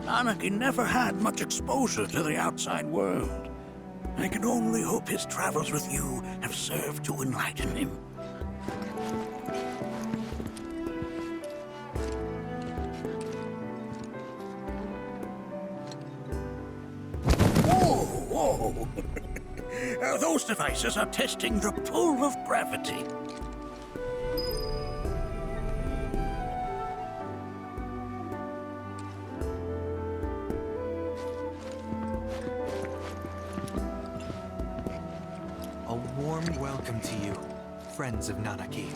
Anarchy never had much exposure to the outside world. I can only hope his travels with you have served to enlighten him. Whoa! Those devices are testing the pull of gravity. A warm welcome to you, friends of Nanaki.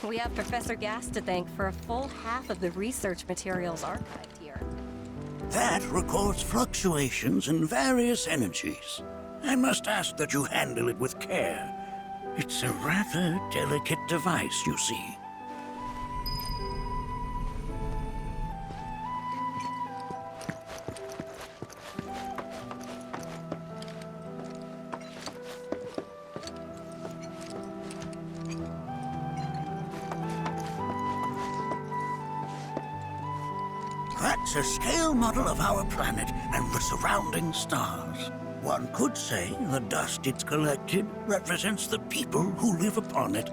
We have Professor Gas to thank for a full half of the research materials archived here. That records fluctuations in various energies. I must ask that you handle it with care. It's a rather delicate device, you see. That's a scale model of our planet and the surrounding stars. One could say the dust it's collected represents the people who live upon it.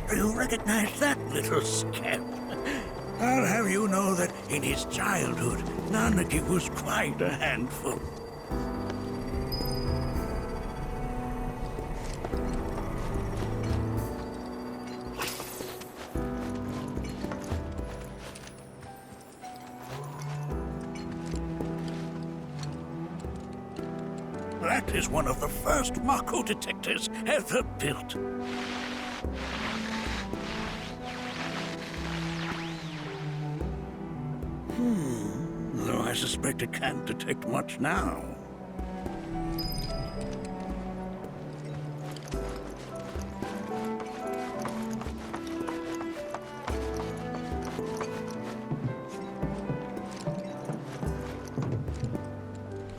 Do you recognize that little scamp? I'll have you know that in his childhood, Nanaki was quite a handful. That is one of the first Mako detectors ever built. Though I suspect it can't detect much now.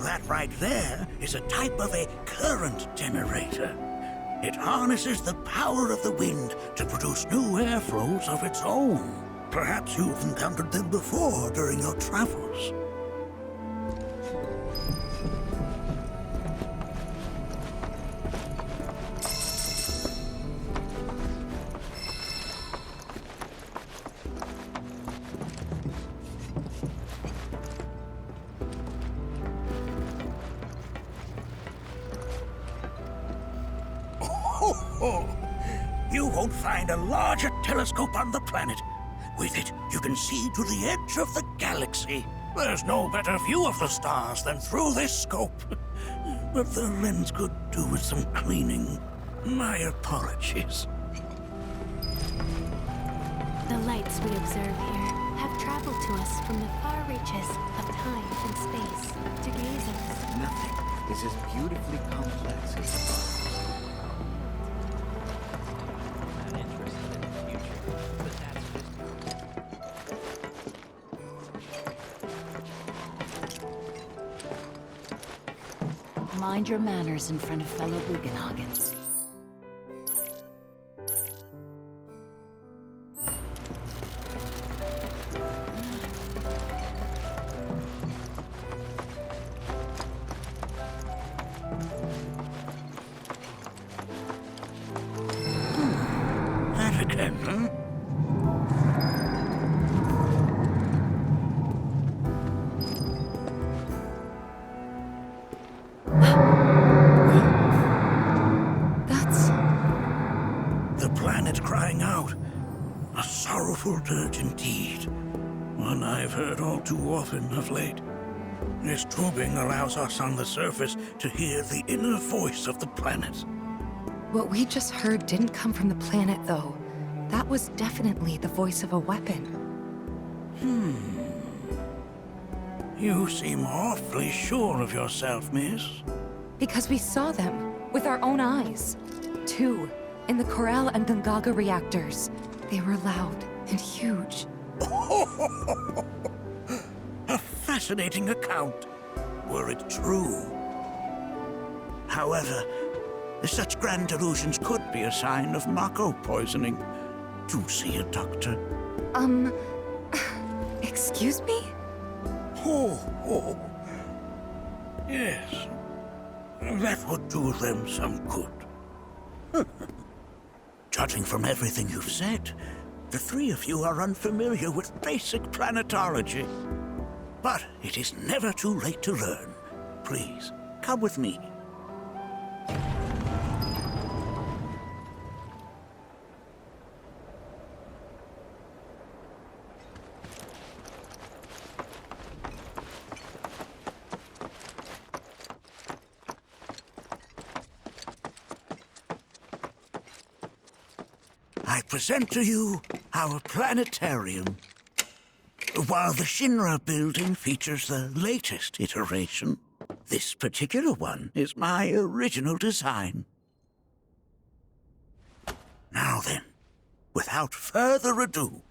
That right there is a type of a current generator. It harnesses the power of the wind to produce new airflows of its own. Perhaps you've encountered them before during your travels. You won't find a larger telescope on the planet. With it, you can see to the edge of the galaxy. There's no better view of the stars than through this scope. But the lens could do with some cleaning. My apologies. The lights we observe here have traveled to us from the far reaches of time and space to gaze at us. Nothing is as beautifully complex as the stars. Mind your manners in front of fellow Bugenhagens. That again, huh? Crying out. A sorrowful dirge indeed. One I've heard all too often of late. This tubing allows us on the surface to hear the inner voice of the planet. What we just heard didn't come from the planet, though. That was definitely the voice of a weapon. You seem awfully sure of yourself, miss. Because we saw them with our own eyes. 2 in the Corel and Gungaga reactors. They were loud and huge. A fascinating account, were it true. However, such grand delusions could be a sign of Mako poisoning. Do see a doctor. Excuse me? Oh. Yes. That would do them some good. Judging from everything you've said, the 3 of you are unfamiliar with basic planetology. But it is never too late to learn. Please, come with me. I present to you our planetarium. While the Shinra building features the latest iteration, this particular one is my original design. Now then, without further ado,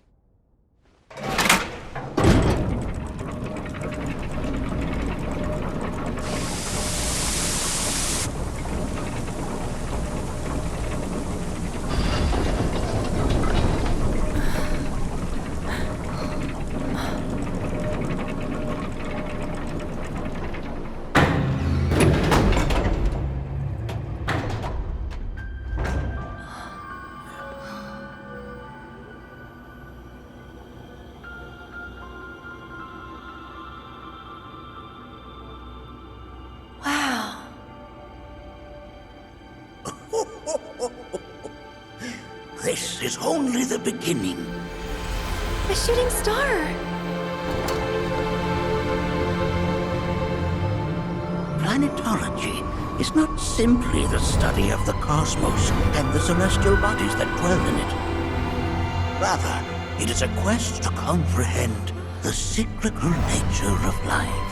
Wow. this is only the beginning. A shooting star. Planetology is not simply the study of the cosmos and the celestial bodies that dwell in it. Rather, it is a quest to comprehend the cyclical nature of life.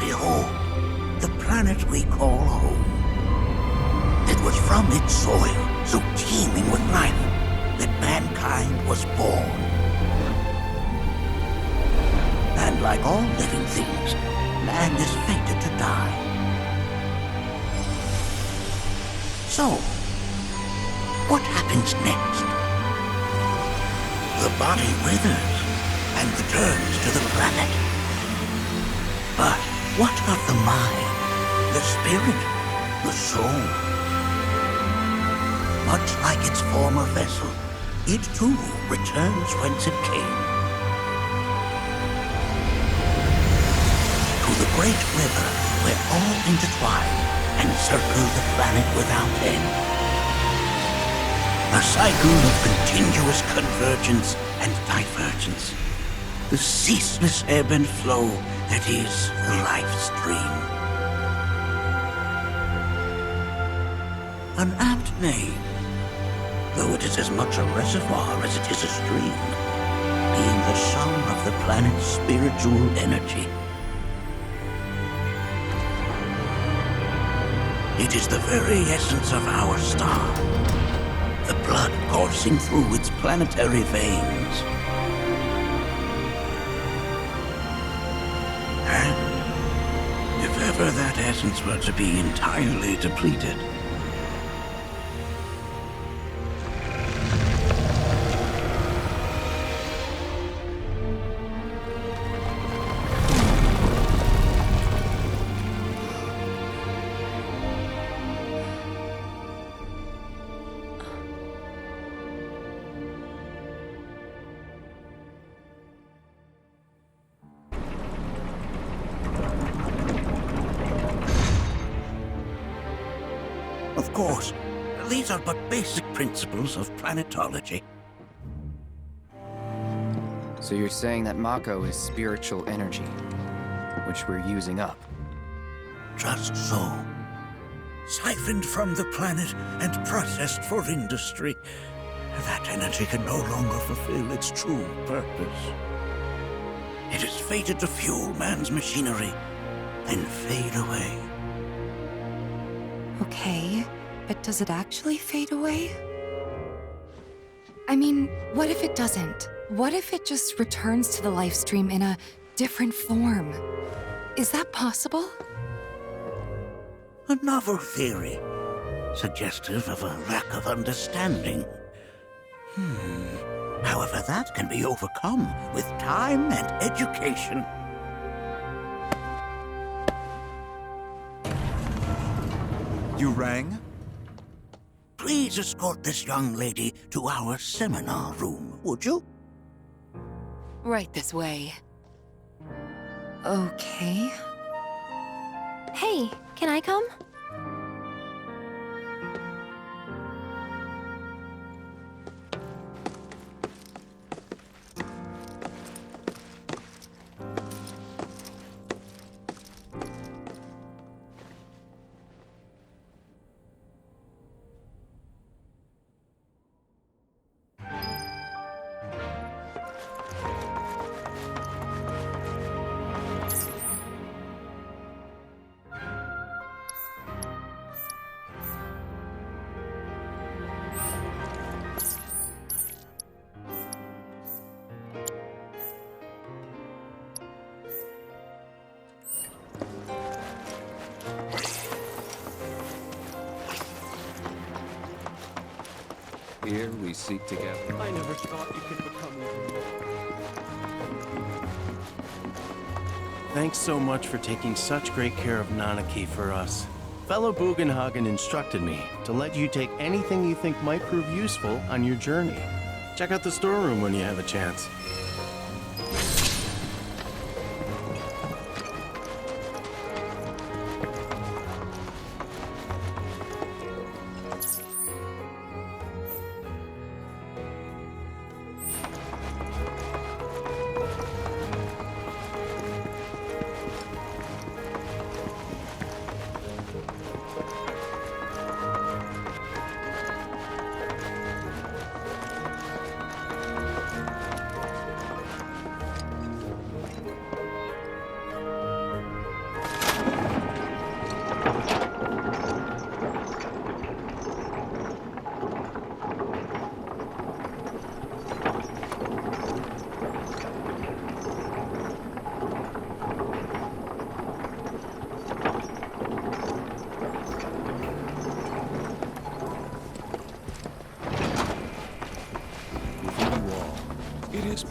Behold, the planet we call home. It was from its soil, so teeming with life, that mankind was born. And like all living things, man is fated to die. So, what happens next? The body withers and returns to the planet. But what of the mind, the spirit, the soul? Much like its former vessel, it too returns whence it came. To the great river where all intertwine and circle the planet without end. A cycle of continuous convergence and divergence. The ceaseless ebb and flow that is the life stream. An apt name, though it is as much a reservoir as it is a stream, being the sum of the planet's spiritual energy. It is the very essence of our star, the blood coursing through its planetary veins. And if ever that essence were to be entirely depleted, of course, these are but basic principles of planetology. So you're saying that Mako is spiritual energy, which we're using up? Just so. Siphoned from the planet and processed for industry. That energy can no longer fulfill its true purpose. It is fated to fuel man's machinery, then fade away. Okay, but does it actually fade away? I mean, what if it doesn't? What if it just returns to the life stream in a different form? Is that possible? Another theory, suggestive of a lack of understanding. However, that can be overcome with time and education. You rang? Please escort this young lady to our seminar room, would you? Right this way. Okay. Hey, can I come? Here we seek together. I never thought you could become even. Thanks so much for taking such great care of Nanaki for us. Fellow Bugenhagen instructed me to let you take anything you think might prove useful on your journey. Check out the storeroom when you have a chance.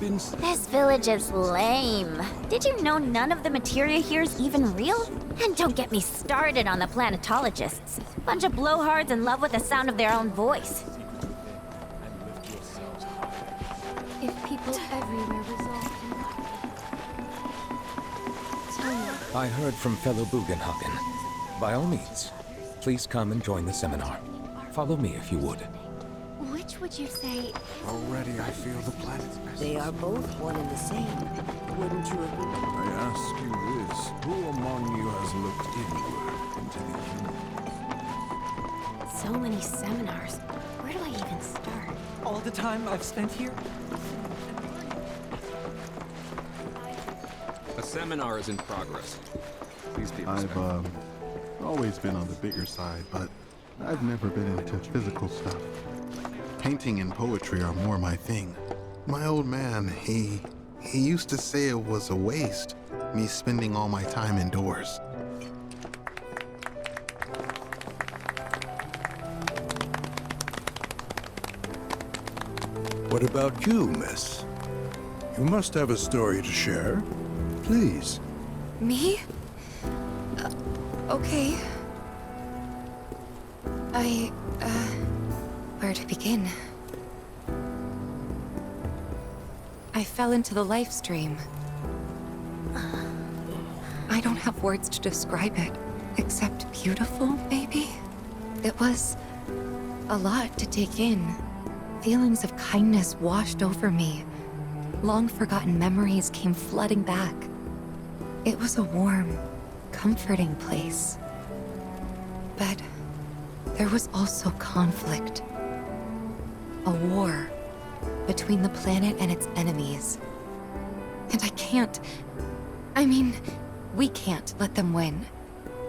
This village is lame. Did you know none of the materia here is even real? And don't get me started on the planetologists. Bunch of blowhards in love with the sound of their own voice. If people everywhere resolve in I heard from fellow Bugenhagen. By all means, please come and join the seminar. Follow me if you would. which would you say? Already I feel the planet's presence. They are both one and the same. Wouldn't you agree? I ask you this. Who among you has looked inward into the human? So many seminars. Where do I even start? All the time I've spent here? A seminar is in progress. Please be respectful. I've always been on the bigger side, but I've never been into physical stuff. Painting and poetry are more my thing. My old man, he used to say it was a waste, me spending all my time indoors. What about you, miss? You must have a story to share. Please. Me? Okay. Where to begin? I fell into the life stream. I don't have words to describe it, except beautiful, maybe? It was a lot to take in. Feelings of kindness washed over me. Long-forgotten memories came flooding back. It was a warm, comforting place. But there was also conflict. a war between the planet and its enemies. And I can't... I mean, we can't let them win.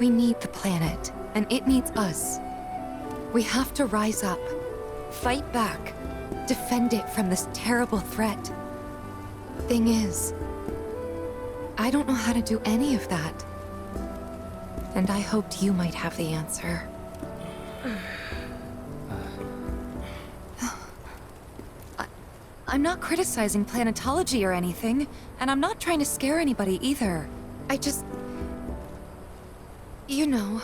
We need the planet, and it needs us. We have to rise up, fight back, defend it from this terrible threat. Thing is, I don't know how to do any of that. And I hoped you might have the answer. I'm not criticizing planetology or anything, and I'm not trying to scare anybody either. I just... You know...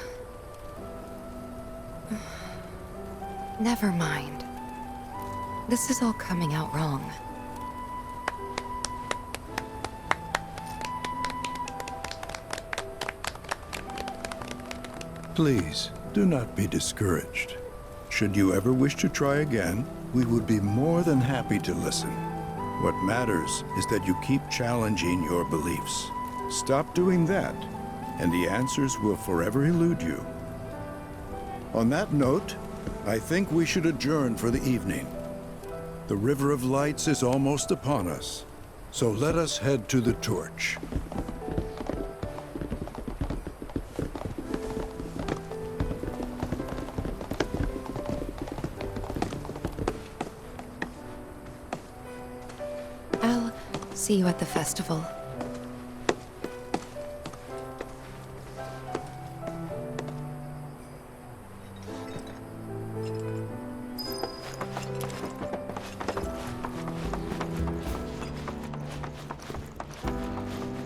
Never mind. This is all coming out wrong. Please, do not be discouraged. Should you ever wish to try again, we would be more than happy to listen. What matters is that you keep challenging your beliefs. Stop doing that, and the answers will forever elude you. On that note, I think we should adjourn for the evening. The River of Lights is almost upon us, so let us head to the torch. I'll see you at the festival.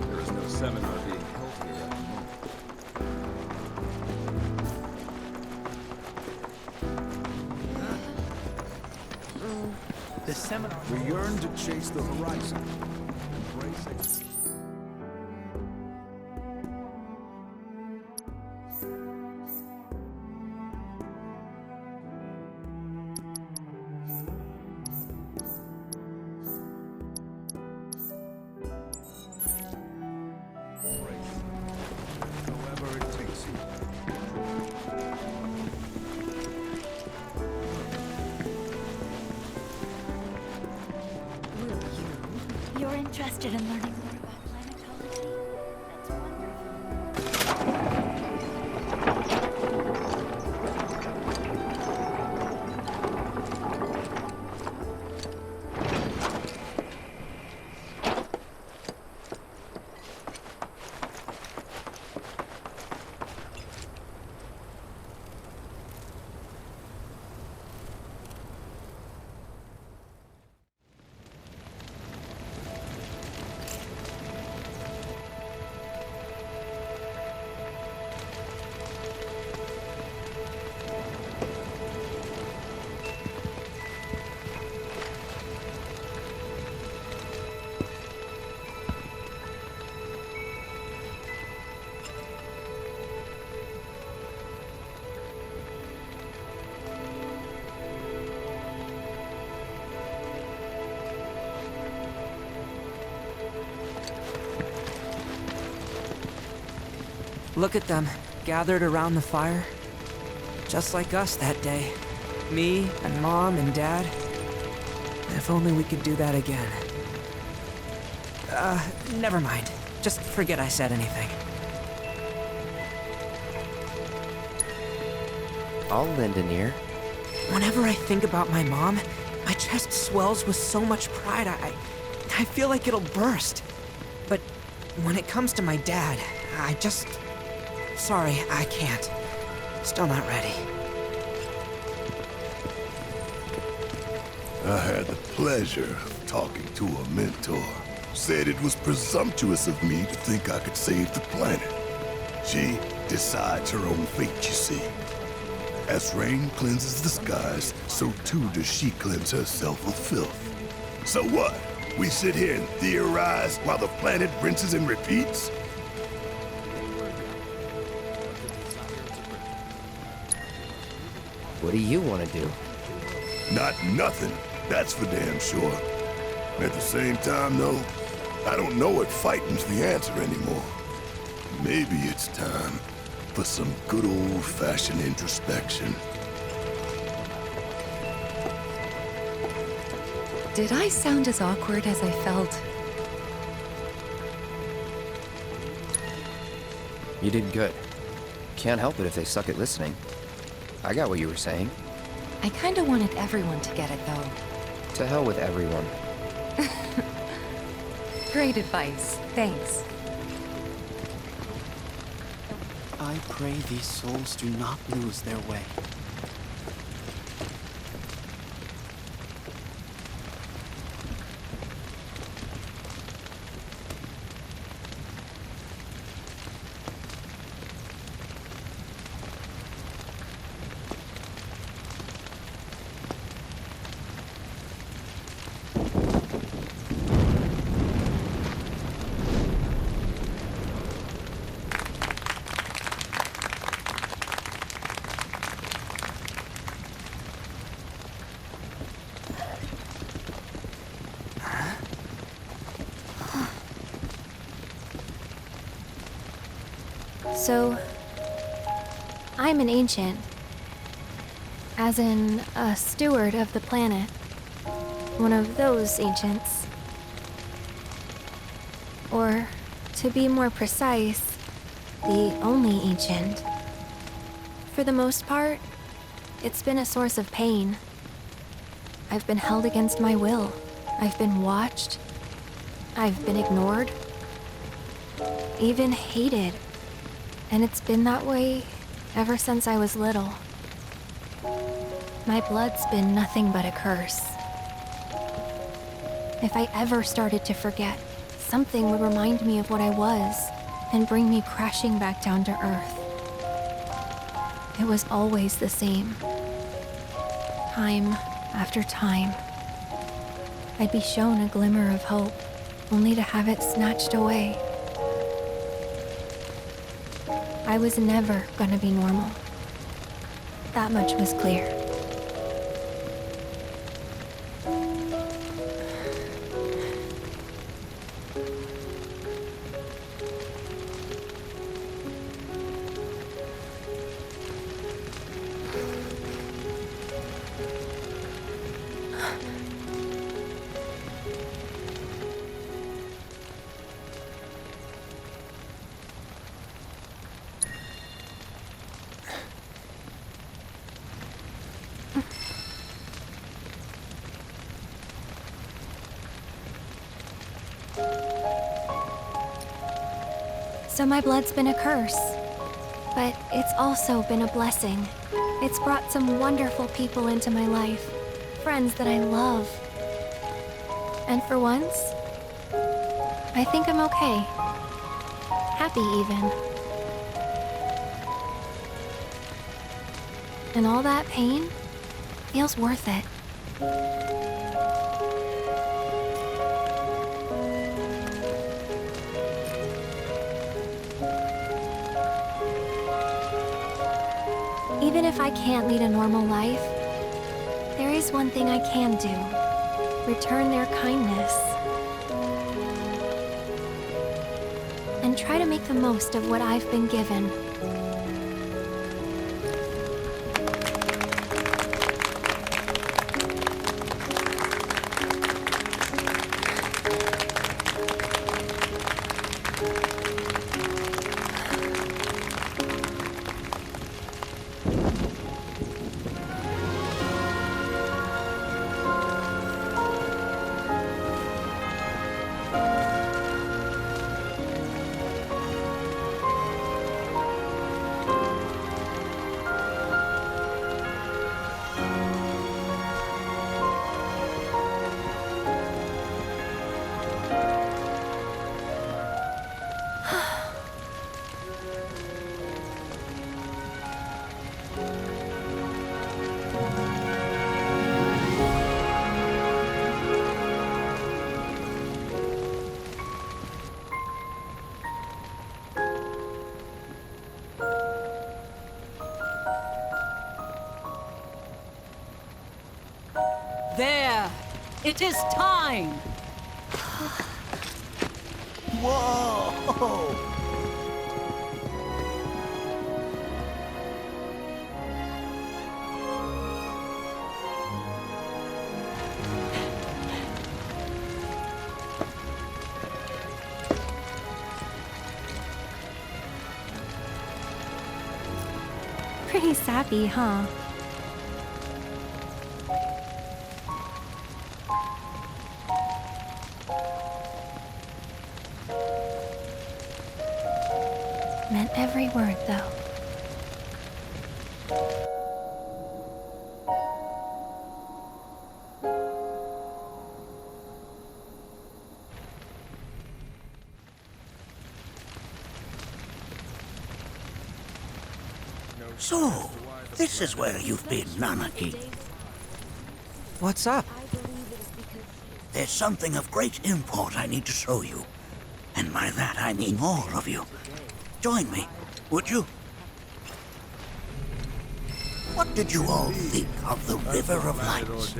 There is no seminar being held here at the moment. The seminar... We yearn to chase the horizon. Embrace it. However it takes you. You're interested in learning more about planetology? That's wonderful. Look at them, gathered around the fire. Just like us that day. Me and Mom and Dad. If only we could do that again. Never mind. Just forget I said anything. I'll lend an ear. Whenever I think about my mom, my chest swells with so much pride, I feel like it'll burst. But when it comes to my dad, I just... Sorry, I can't. Still not ready. I had the pleasure of talking to a mentor. Said it was presumptuous of me to think I could save the planet. She decides her own fate, you see. As rain cleanses the skies, so too does she cleanse herself of filth. So what? We sit here and theorize while the planet rinses and repeats? What do you want to do? Not nothing, that's for damn sure. At the same time, though, I don't know if fighting's the answer anymore. Maybe it's time for some good old-fashioned introspection. Did I sound as awkward as I felt? You did good. Can't help it if they suck at listening. I got what you were saying. I kinda wanted everyone to get it, though. To hell with everyone. Great advice. Thanks. I pray these souls do not lose their way. So, I'm an ancient. As in, a steward of the planet. One of those ancients. Or, to be more precise, the only ancient. For the most part, it's been a source of pain. I've been held against my will. I've been watched. I've been ignored. Even hated. And it's been that way ever since I was little. My blood's been nothing but a curse. If I ever started to forget, something would remind me of what I was and bring me crashing back down to earth. It was always the same. Time after time. I'd be shown a glimmer of hope, only to have it snatched away. I was never gonna be normal. That much was clear. So my blood's been a curse, but it's also been a blessing. It's brought some wonderful people into my life, friends that I love. And for once, I think I'm okay. Happy even. And all that pain feels worth it. Even if I can't lead a normal life, there is one thing I can do. Return their kindness. And try to make the most of what I've been given. There! It is time! Whoa! pretty sappy, huh? Meant every word, though. So, this is where you've been, Nanaki. What's up? There's something of great import I need to show you. And by that I mean all of you. Join me, would you? What did you all think of the River of Lights?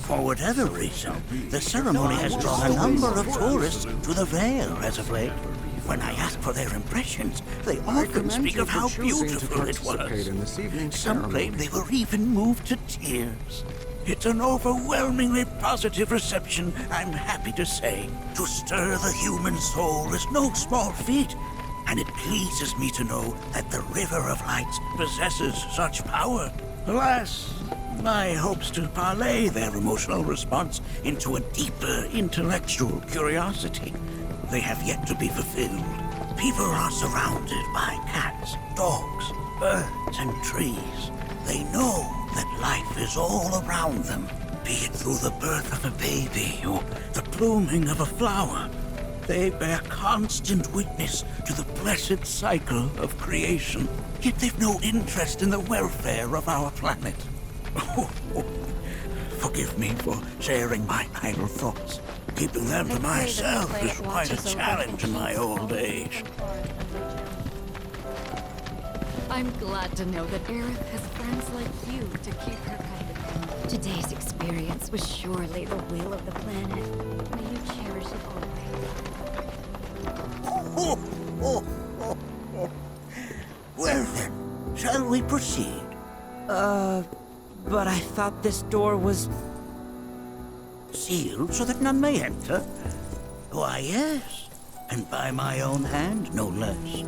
For whatever reason, the ceremony has drawn a number of tourists to the Vale as of late. When I ask for their impressions, they often speak of how beautiful it was. Some claim they were even moved to tears. It's an overwhelmingly positive reception, I'm happy to say. To stir the human soul is no small feat, and it pleases me to know that the River of Lights possesses such power. Alas, my hopes to parlay their emotional response into a deeper intellectual curiosity, they have yet to be fulfilled. People are surrounded by cats, dogs, birds, and trees. They know that life is all around them, be it through the birth of a baby or the blooming of a flower. They bear constant witness to the blessed cycle of creation, yet they've no interest in the welfare of our planet. Forgive me for sharing my idle thoughts. Keeping them to myself is quite a challenge in my old age. I'm glad to know that Aerith has friends like you to keep her company. Today's experience was surely the will of the planet. May you cherish it always. Well then, shall we proceed? But I thought this door was... sealed so that none may enter? Why, yes. And by my own hand, no less.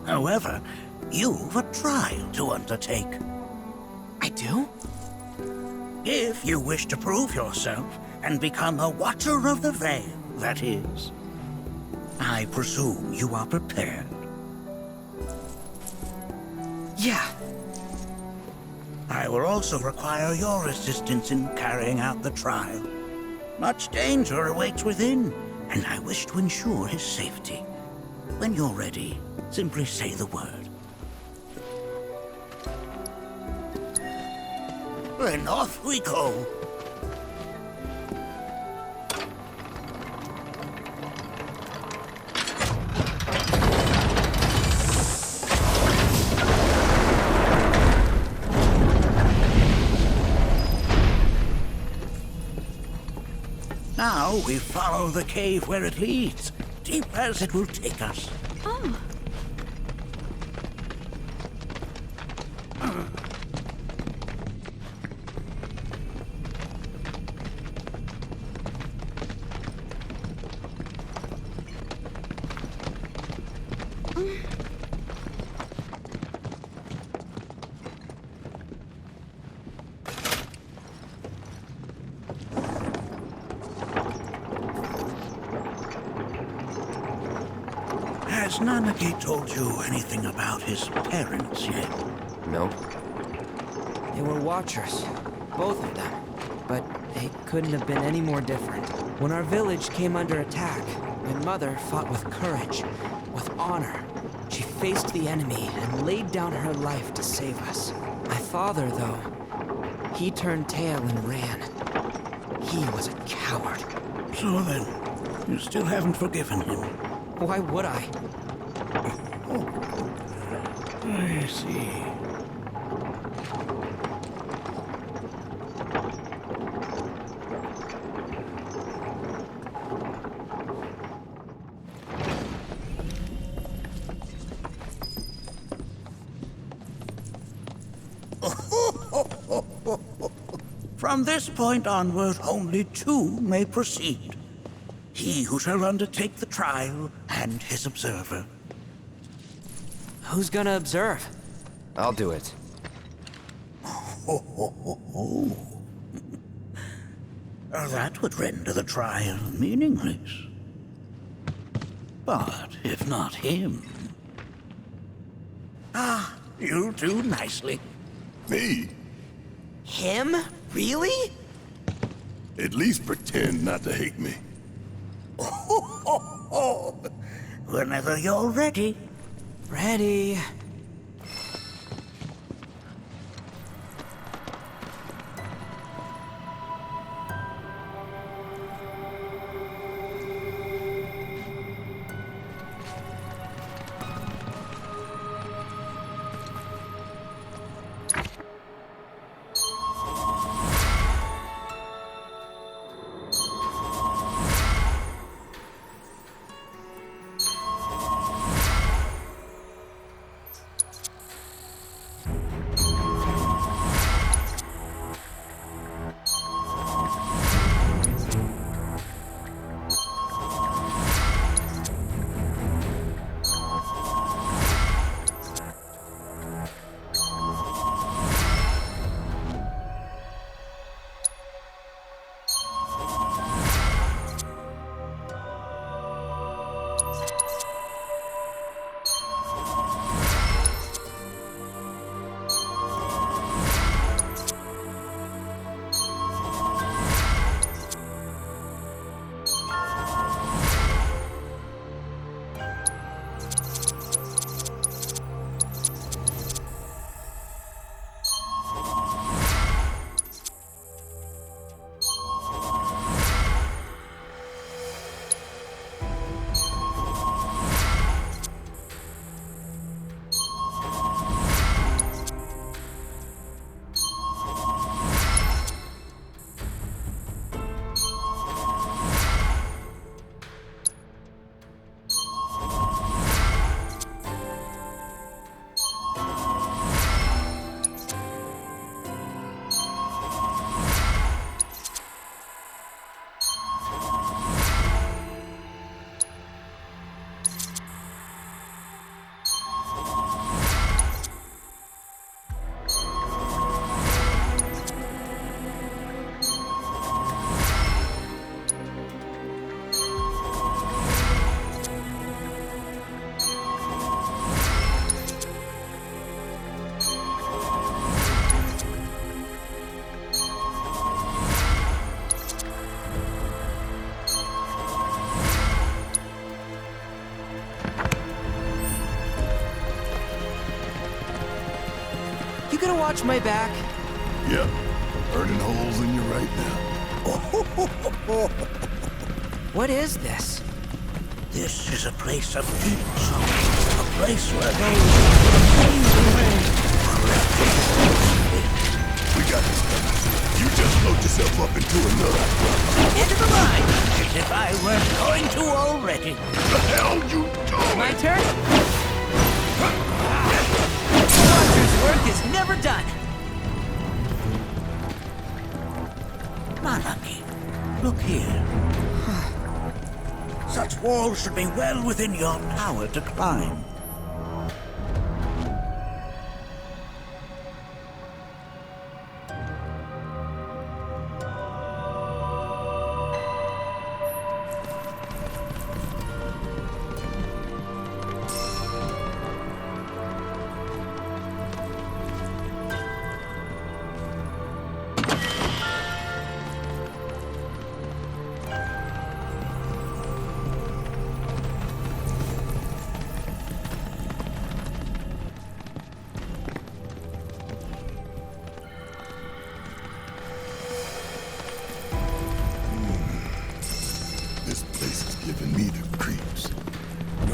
However, you've a trial to undertake. I do? If you wish to prove yourself and become a Watcher of the Veil, that is. I presume you are prepared. Yeah. I will also require your assistance in carrying out the trial. Much danger awaits within, and I wish to ensure his safety. When you're ready, simply say the word. Then off we go. Now we follow the cave where it leads, deep as it will take us. Oh. Has Nanaki told you anything about his parents yet? Nope. They were Watchers, both of them. But they couldn't have been any more different. When our village came under attack, my mother fought with courage, with honor. She faced the enemy and laid down her life to save us. My father, though, he turned tail and ran. He was a coward. So then, you still haven't forgiven him? Why would I? I see. From this point onward, only two may proceed. He who shall undertake the trial and his observer. Who's gonna observe? I'll do it. Ho, ho, ho, ho. That would render the trial meaningless. But if not him... Ah, you'll do nicely. Me? Him? Really? At least pretend not to hate me. Whenever you're ready. Ready. Gonna watch my back? Yep. Burning holes in you right now. What is this? This is a place of deep sorrow. A place where those We got this covered. You just load yourself up into another. Into the line! As if I weren't going to already. The hell you doing? My turn? Watcher's work is never done. Monarchy, look here. Such walls should be well within your power to climb.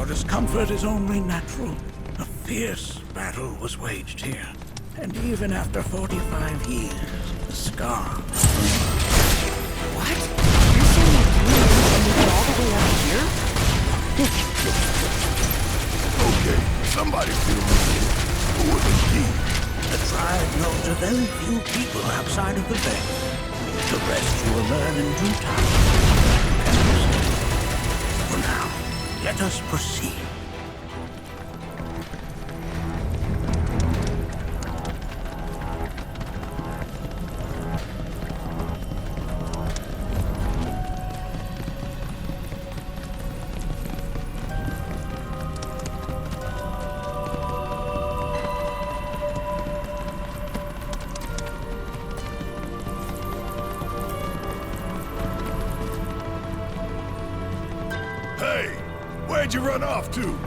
Discomfort is only natural. A fierce battle was waged here. And even after 45 years, the scar... What? You're saying that you moved all the way up here? Okay, somebody fill me in. Who are the key? The tribe knows a very few people outside of the bay. The rest you will learn in due time. For now, let us proceed. Hey, where'd you run off to?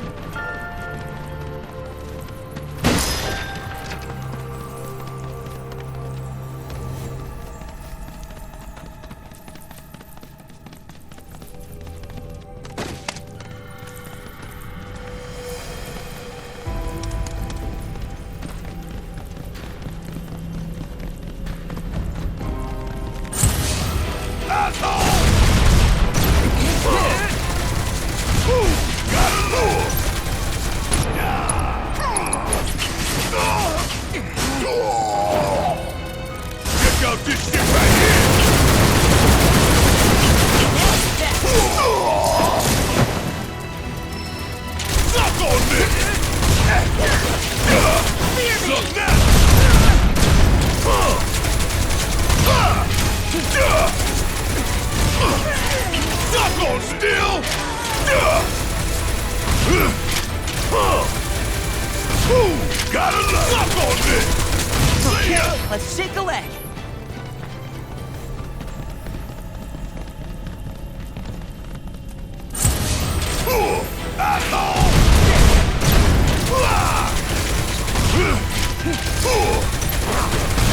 Let's shake a leg.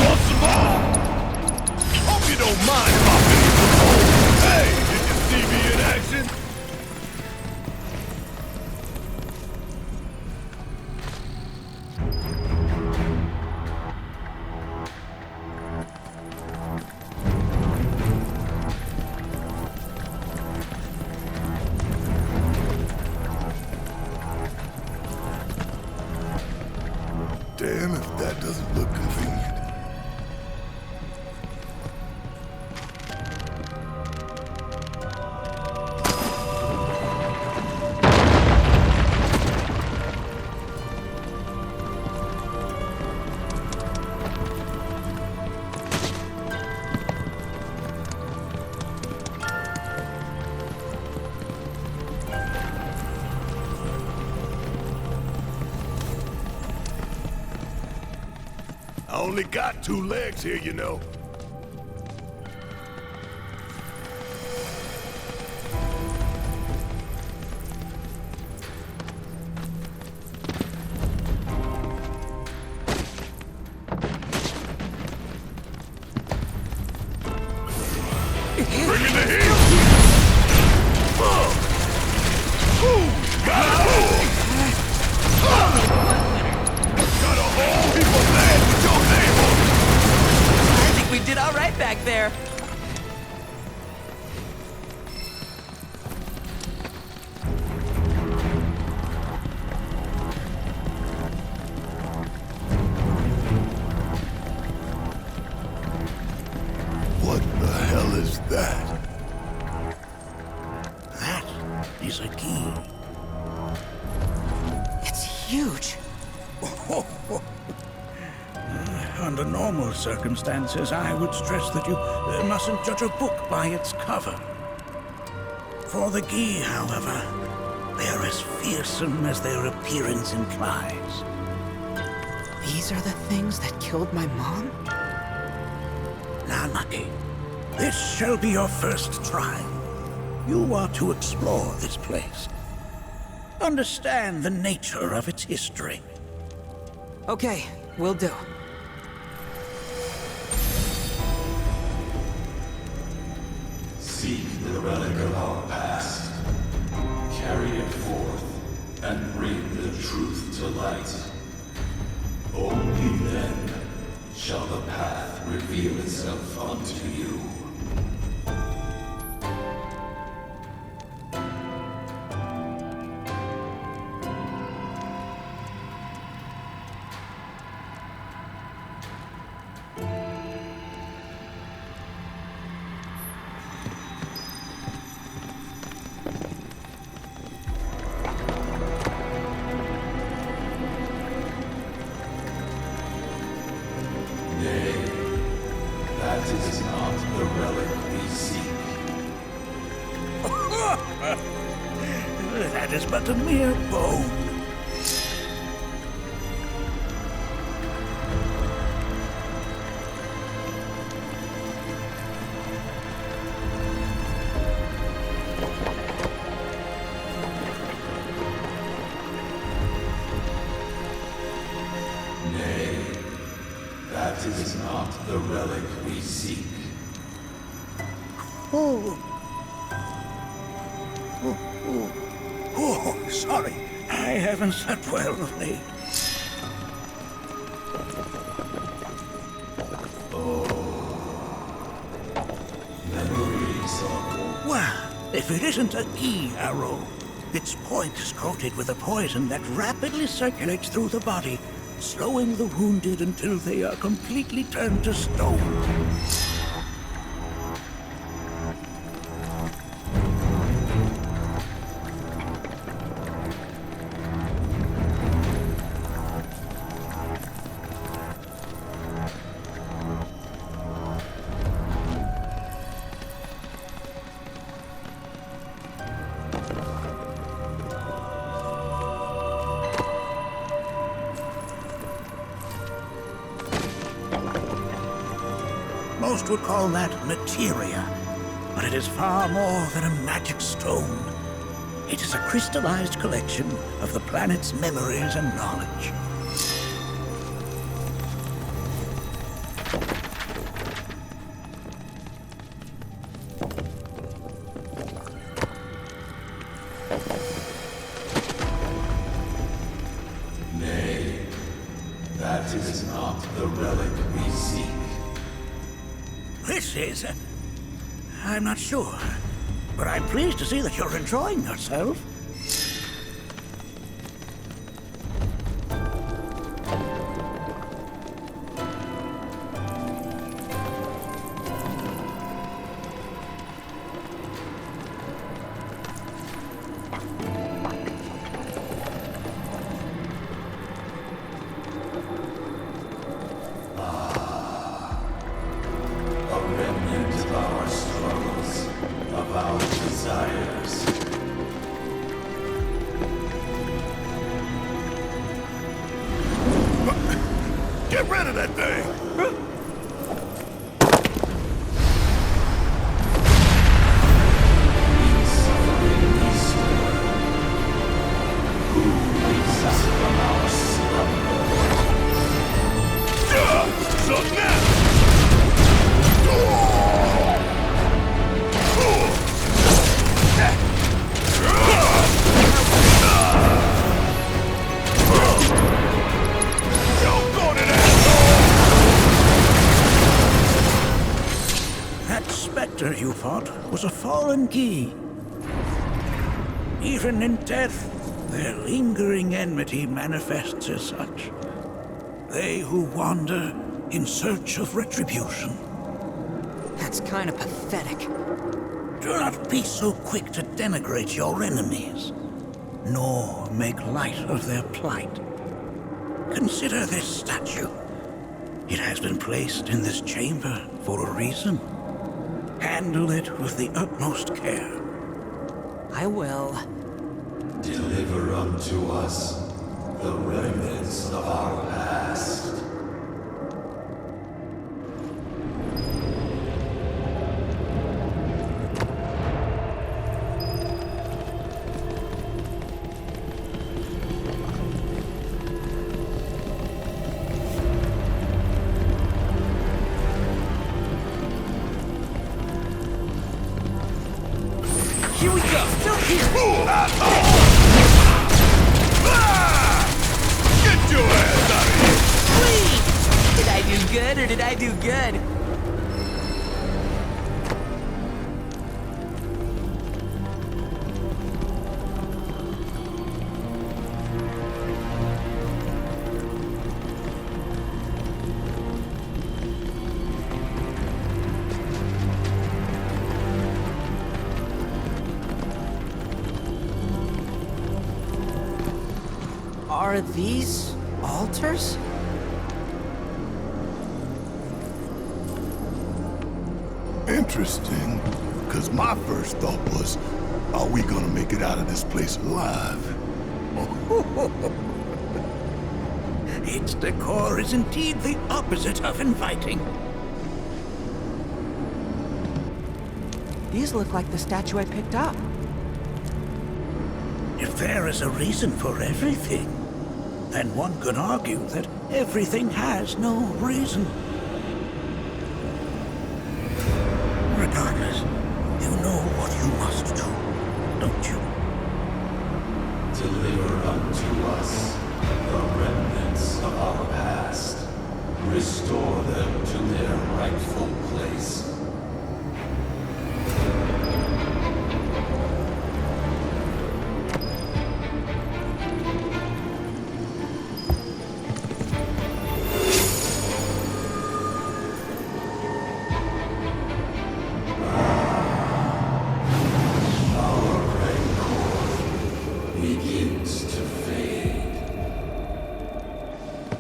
Want some more? Hope you don't mind if I finish the hole. Hey, did you see me in action? Damn if that doesn't look convenient. I only got 2 legs here, you know. Bring in the heat! Got a whole heap of land with your name on it! I think we did all right back there. What the hell is that? That is a key. It's huge. Under normal circumstances, I would stress that you mustn't judge a book by its cover. For the Gi, however, they are as fearsome as their appearance implies. These are the things that killed my mom? Now, Nucky, this shall be your first trial. You are to explore this place. Understand the nature of its history. Okay, will do. Seek the relic of our past. Carry it forth and bring the truth to light. Only then shall the path reveal itself unto you. Nay, that is not the relic we seek. That is but a mere bone. That is not the relic we seek. Oh. Oh, sorry. I haven't slept well of late. Memories of... Well, if it isn't a key arrow, its point is coated with a poison that rapidly circulates through the body, slowing the wounded until they are completely turned to stone. Most would call that materia, but it is far more than a magic stone. It is a crystallized collection of the planet's memories and knowledge. Nay, that is not the relic we seek. This is... I'm not sure, but I'm pleased to see that you're enjoying yourself. Get rid of that thing! You fought was a fallen key. Even in death, their lingering enmity manifests as such. They who wander in search of retribution. That's kind of pathetic. Do not be so quick to denigrate your enemies, nor make light of their plight. Consider this statue. It has been placed in this chamber for a reason. Handle it with the utmost care. I will. Deliver unto us the remnants of our past. Here we go! Still here! Get your ass out of here! Please! Did I do good or did I do good? Are these altars? Interesting, because my first thought was, are we gonna make it out of this place alive? Its decor is indeed the opposite of inviting. These look like the statue I picked up. If there is a reason for everything, then one could argue that everything has no reason. regardless, you know what you must do, don't you? Deliver unto us the remnants of our past. Restore them to their rightful place.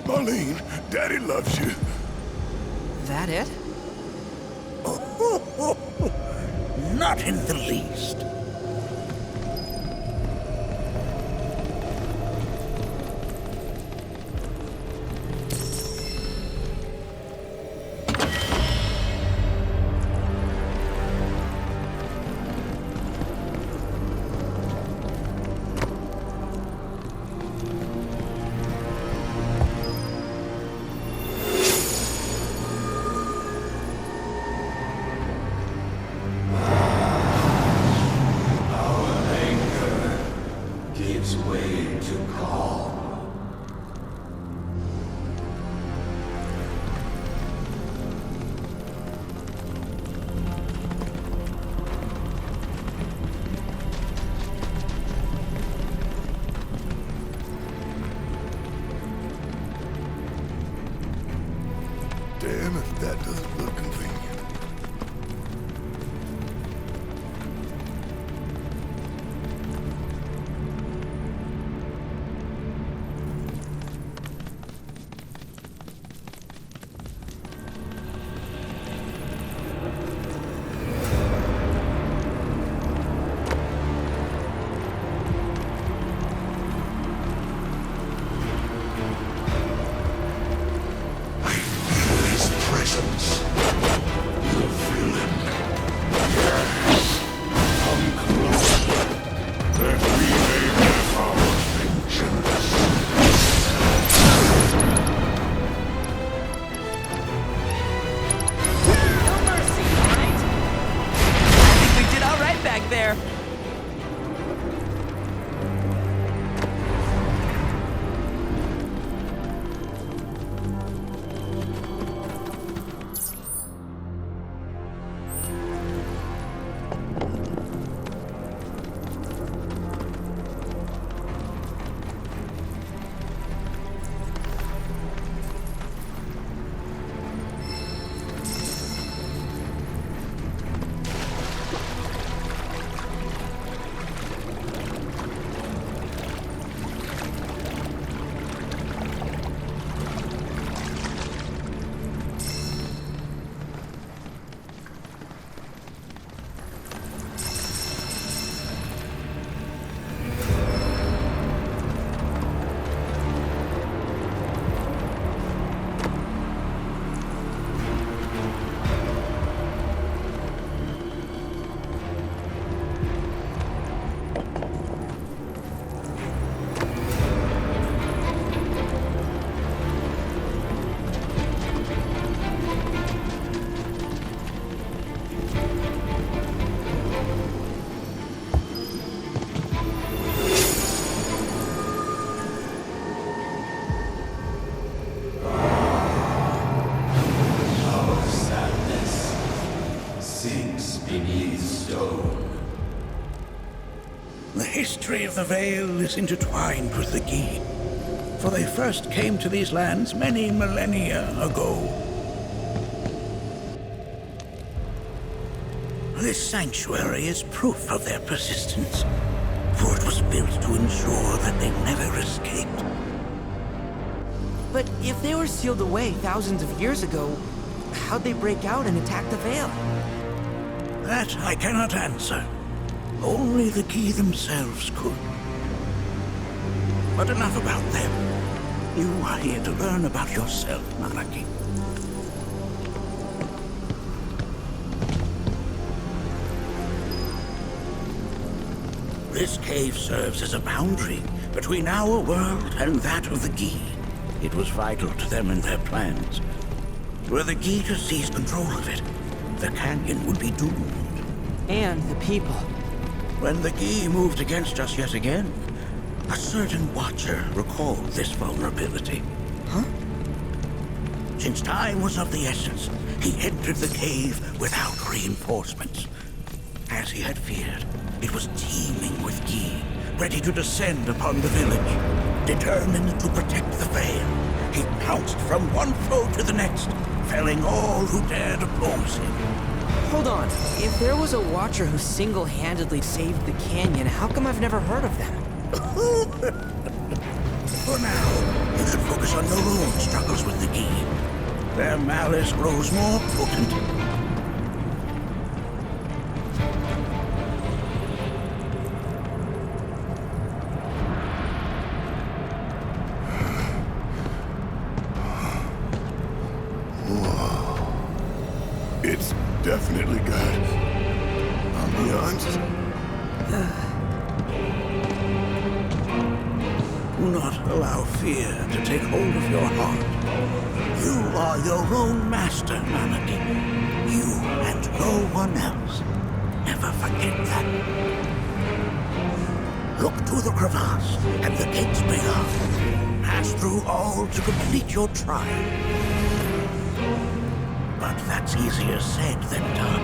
Marlene, Daddy loves you. That it? Not in the least. Damn if that doesn't look convenient. There. The history of the Vale is intertwined with the Gi, for they first came to these lands many millennia ago. This sanctuary is proof of their persistence, for it was built to ensure that they never escaped. But if they were sealed away thousands of years ago, how'd they break out and attack the Vale? That I cannot answer. Only the Gi themselves could. But enough about them. You are here to learn about yourself, Nanaki. This cave serves as a boundary between our world and that of the Gi. It was vital to them and their plans. Were the Gi to seize control of it, the canyon would be doomed. And the people. When the Gi moved against us yet again, a certain watcher recalled this vulnerability. Huh? Since time was of the essence, he entered the cave without reinforcements. As he had feared, it was teeming with Gi, ready to descend upon the village. Determined to protect the Vale, he pounced from one foe to the next, felling all who dared oppose him. Hold on. If there was a watcher who single-handedly saved the canyon, how come I've never heard of them? For now, you should focus on your own struggles with the Gi. Their malice grows more potent. It's definitely got ambiance. Do not allow fear to take hold of your heart. You are your own master, Manaki. You and no one else. Never forget that. Look to the crevasse and the gates beyond. Pass through all to complete your trial. But that's easier said than done.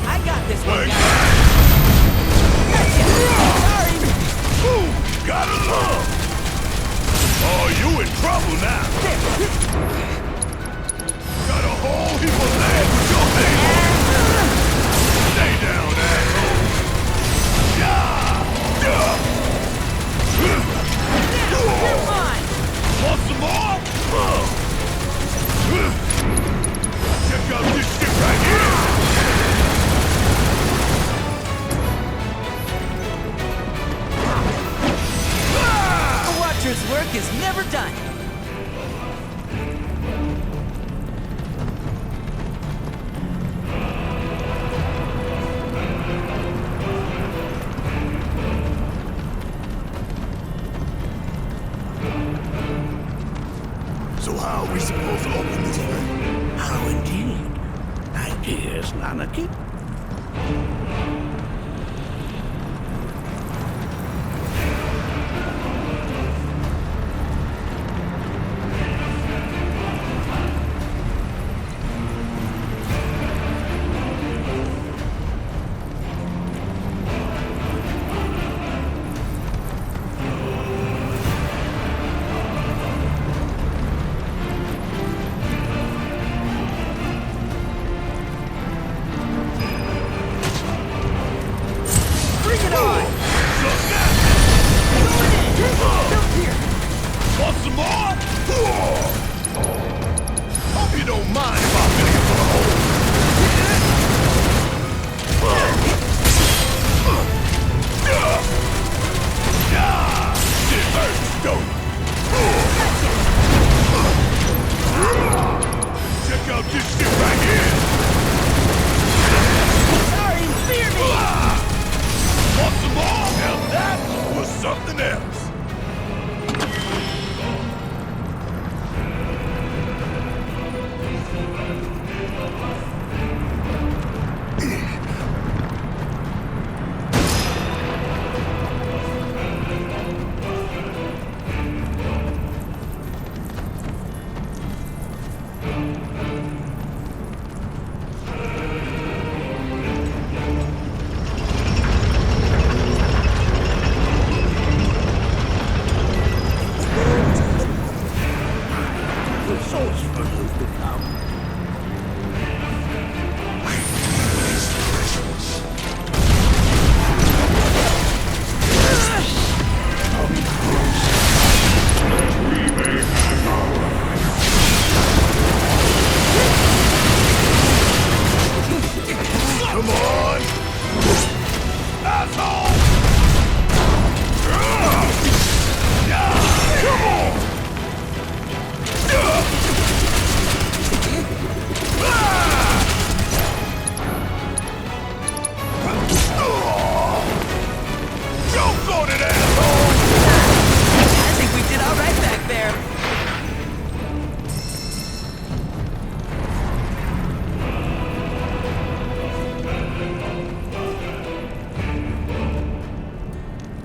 I got this one. Ooh, gotta love! Oh, you in trouble now! Got a whole heap of land with your name on it! Stay down, asshole! Want some more? Check out this shit right here! A watcher's work is never done. So how are we supposed to open this thing? How indeed. Ideas, Nanaki? Bring it on! Want some more? Hope you don't mind if I fill you for the hole. Shit hurts, don't it? Check out this shit right here. Sorry, fear me! Want some more? Now that was something else.